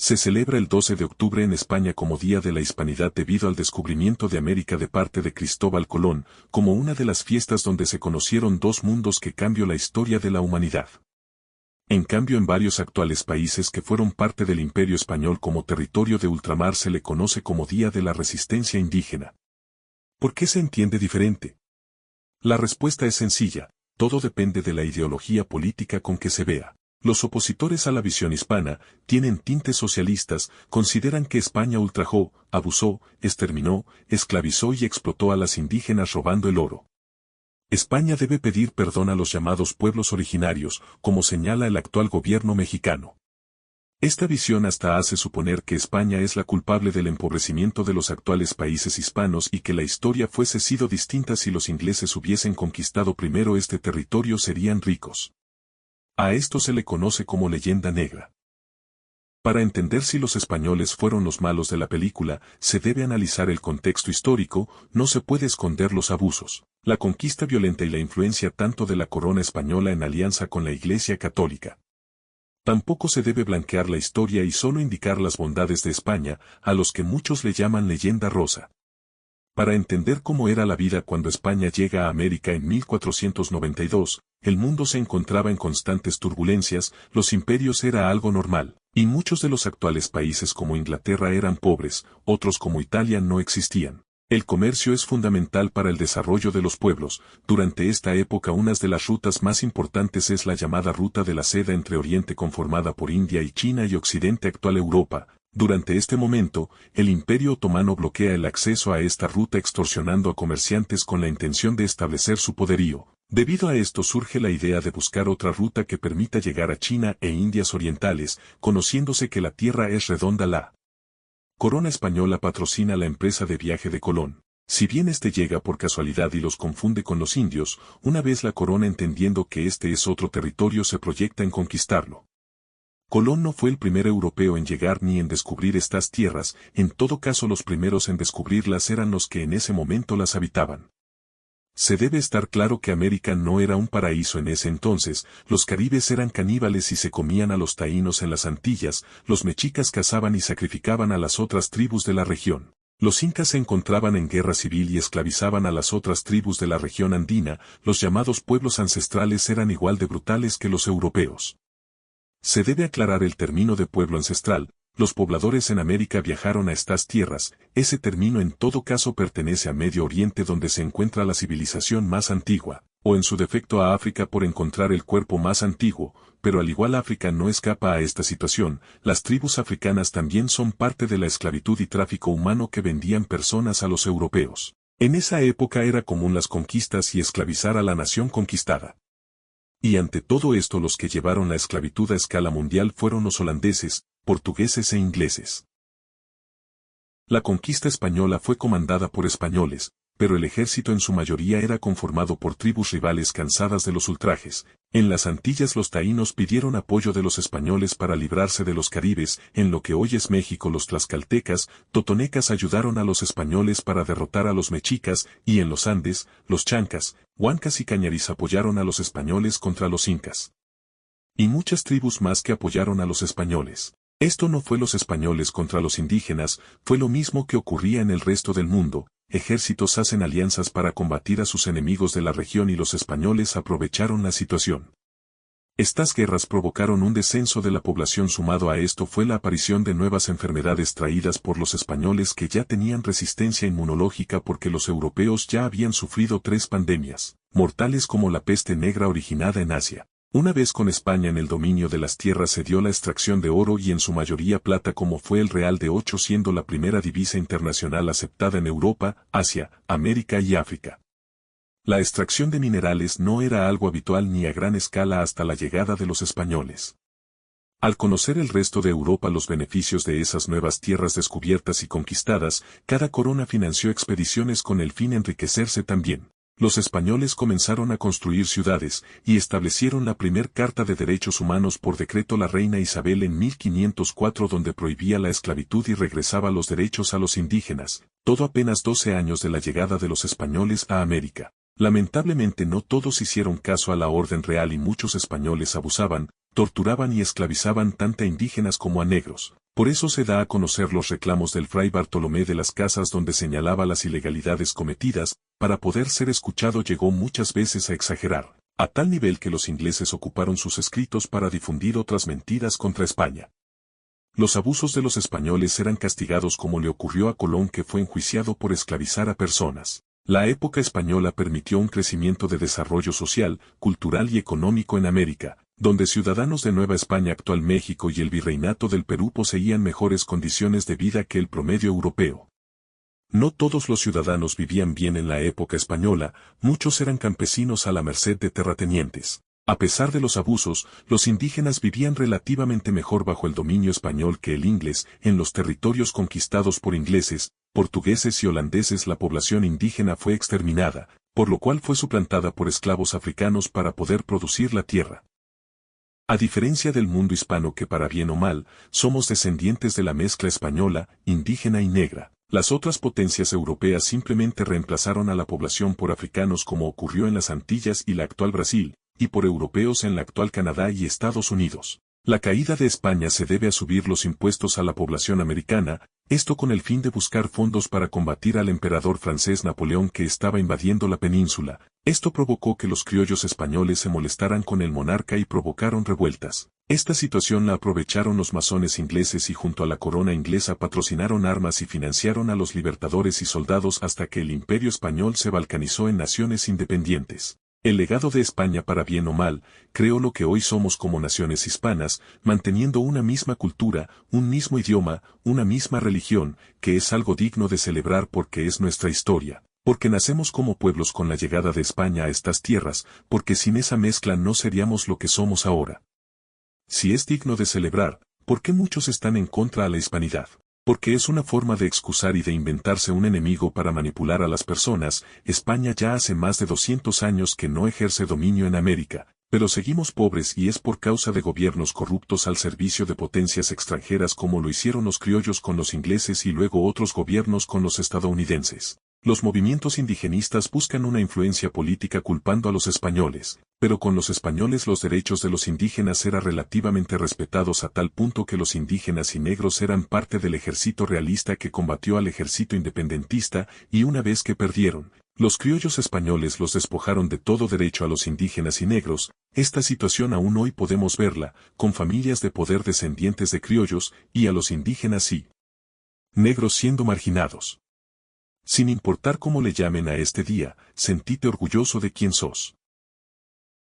Se celebra el 12 de octubre en España como Día de la Hispanidad debido al descubrimiento de América de parte de Cristóbal Colón, como una de las fiestas donde se conocieron dos mundos que cambió la historia de la humanidad. En cambio, en varios actuales países que fueron parte del Imperio Español como territorio de ultramar se le conoce como Día de la Resistencia Indígena. ¿Por qué se entiende diferente? La respuesta es sencilla, todo depende de la ideología política con que se vea. Los opositores a la visión hispana tienen tintes socialistas, consideran que España ultrajó, abusó, exterminó, esclavizó y explotó a las indígenas robando el oro. España debe pedir perdón a los llamados pueblos originarios, como señala el actual gobierno mexicano. Esta visión hasta hace suponer que España es la culpable del empobrecimiento de los actuales países hispanos y que la historia fuese sido distinta si los ingleses hubiesen conquistado primero este territorio serían ricos. A esto se le conoce como leyenda negra. Para entender si los españoles fueron los malos de la película, se debe analizar el contexto histórico, no se puede esconder los abusos, la conquista violenta y la influencia tanto de la corona española en alianza con la Iglesia Católica. Tampoco se debe blanquear la historia y solo indicar las bondades de España, a los que muchos le llaman leyenda rosa. Para entender cómo era la vida cuando España llega a América en 1492, el mundo se encontraba en constantes turbulencias, los imperios era algo normal, y muchos de los actuales países como Inglaterra eran pobres, otros como Italia no existían. El comercio es fundamental para el desarrollo de los pueblos. Durante esta época una de las rutas más importantes es la llamada Ruta de la Seda entre Oriente conformada por India y China y Occidente actual Europa. Durante este momento, el Imperio Otomano bloquea el acceso a esta ruta extorsionando a comerciantes con la intención de establecer su poderío. Debido a esto surge la idea de buscar otra ruta que permita llegar a China e Indias Orientales, conociéndose que la Tierra es redonda. La Corona Española patrocina la empresa de viaje de Colón. Si bien este llega por casualidad y los confunde con los indios, una vez la corona entendiendo que este es otro territorio se proyecta en conquistarlo. Colón no fue el primer europeo en llegar ni en descubrir estas tierras, en todo caso los primeros en descubrirlas eran los que en ese momento las habitaban. Se debe estar claro que América no era un paraíso en ese entonces, los caribes eran caníbales y se comían a los taínos en las Antillas, los mexicas cazaban y sacrificaban a las otras tribus de la región. Los incas se encontraban en guerra civil y esclavizaban a las otras tribus de la región andina, los llamados pueblos ancestrales eran igual de brutales que los europeos. Se debe aclarar el término de pueblo ancestral. Los pobladores en América viajaron a estas tierras, ese término en todo caso pertenece a Medio Oriente donde se encuentra la civilización más antigua, o en su defecto a África por encontrar el cuerpo más antiguo, pero al igual África no escapa a esta situación, las tribus africanas también son parte de la esclavitud y tráfico humano que vendían personas a los europeos. En esa época era común las conquistas y esclavizar a la nación conquistada. Y ante todo esto los que llevaron la esclavitud a escala mundial fueron los holandeses, portugueses e ingleses. La conquista española fue comandada por españoles, pero el ejército en su mayoría era conformado por tribus rivales cansadas de los ultrajes. En las Antillas los taínos pidieron apoyo de los españoles para librarse de los caribes, en lo que hoy es México los tlaxcaltecas, totonecas ayudaron a los españoles para derrotar a los mexicas, y en los Andes, los chancas, huancas y cañaris apoyaron a los españoles contra los incas. Y muchas tribus más que apoyaron a los españoles. Esto no fue los españoles contra los indígenas, fue lo mismo que ocurría en el resto del mundo, ejércitos hacen alianzas para combatir a sus enemigos de la región y los españoles aprovecharon la situación. Estas guerras provocaron un descenso de la población sumado a esto fue la aparición de nuevas enfermedades traídas por los españoles que ya tenían resistencia inmunológica porque los europeos ya habían sufrido 3 pandemias, mortales como la peste negra originada en Asia. Una vez con España en el dominio de las tierras se dio la extracción de oro y en su mayoría plata como fue el Real de 8 siendo la primera divisa internacional aceptada en Europa, Asia, América y África. La extracción de minerales no era algo habitual ni a gran escala hasta la llegada de los españoles. Al conocer el resto de Europa los beneficios de esas nuevas tierras descubiertas y conquistadas, cada corona financió expediciones con el fin de enriquecerse también. Los españoles comenzaron a construir ciudades, y establecieron la primer Carta de Derechos Humanos por decreto la reina Isabel en 1504 donde prohibía la esclavitud y regresaba los derechos a los indígenas, todo apenas 12 años de la llegada de los españoles a América. Lamentablemente no todos hicieron caso a la orden real y muchos españoles abusaban, torturaban y esclavizaban tanto a indígenas como a negros. Por eso se da a conocer los reclamos del fray Bartolomé de las Casas donde señalaba las ilegalidades cometidas, para poder ser escuchado llegó muchas veces a exagerar, a tal nivel que los ingleses ocuparon sus escritos para difundir otras mentiras contra España. Los abusos de los españoles eran castigados como le ocurrió a Colón que fue enjuiciado por esclavizar a personas. La época española permitió un crecimiento de desarrollo social, cultural y económico en América, donde ciudadanos de Nueva España actual México y el Virreinato del Perú poseían mejores condiciones de vida que el promedio europeo. No todos los ciudadanos vivían bien en la época española, muchos eran campesinos a la merced de terratenientes. A pesar de los abusos, los indígenas vivían relativamente mejor bajo el dominio español que el inglés. En los territorios conquistados por ingleses, portugueses y holandeses la población indígena fue exterminada, por lo cual fue suplantada por esclavos africanos para poder producir la tierra. A diferencia del mundo hispano que para bien o mal, somos descendientes de la mezcla española, indígena y negra. Las otras potencias europeas simplemente reemplazaron a la población por africanos como ocurrió en las Antillas y la actual Brasil, y por europeos en la actual Canadá y Estados Unidos. La caída de España se debe a subir los impuestos a la población americana, esto con el fin de buscar fondos para combatir al emperador francés Napoleón que estaba invadiendo la península. Esto provocó que los criollos españoles se molestaran con el monarca y provocaron revueltas. Esta situación la aprovecharon los masones ingleses y junto a la corona inglesa patrocinaron armas y financiaron a los libertadores y soldados hasta que el imperio español se balcanizó en naciones independientes. El legado de España para bien o mal, creó lo que hoy somos como naciones hispanas, manteniendo una misma cultura, un mismo idioma, una misma religión, que es algo digno de celebrar porque es nuestra historia, porque nacemos como pueblos con la llegada de España a estas tierras, porque sin esa mezcla no seríamos lo que somos ahora. Si es digno de celebrar, ¿por qué muchos están en contra a la hispanidad? Porque es una forma de excusar y de inventarse un enemigo para manipular a las personas. España ya hace más de 200 años que no ejerce dominio en América, pero seguimos pobres y es por causa de gobiernos corruptos al servicio de potencias extranjeras como lo hicieron los criollos con los ingleses y luego otros gobiernos con los estadounidenses. Los movimientos indigenistas buscan una influencia política culpando a los españoles, pero con los españoles los derechos de los indígenas eran relativamente respetados a tal punto que los indígenas y negros eran parte del ejército realista que combatió al ejército independentista y una vez que perdieron, los criollos españoles los despojaron de todo derecho a los indígenas y negros. Esta situación aún hoy podemos verla, con familias de poder descendientes de criollos y a los indígenas y negros siendo marginados. Sin importar cómo le llamen a este día, sentíte orgulloso de quién sos.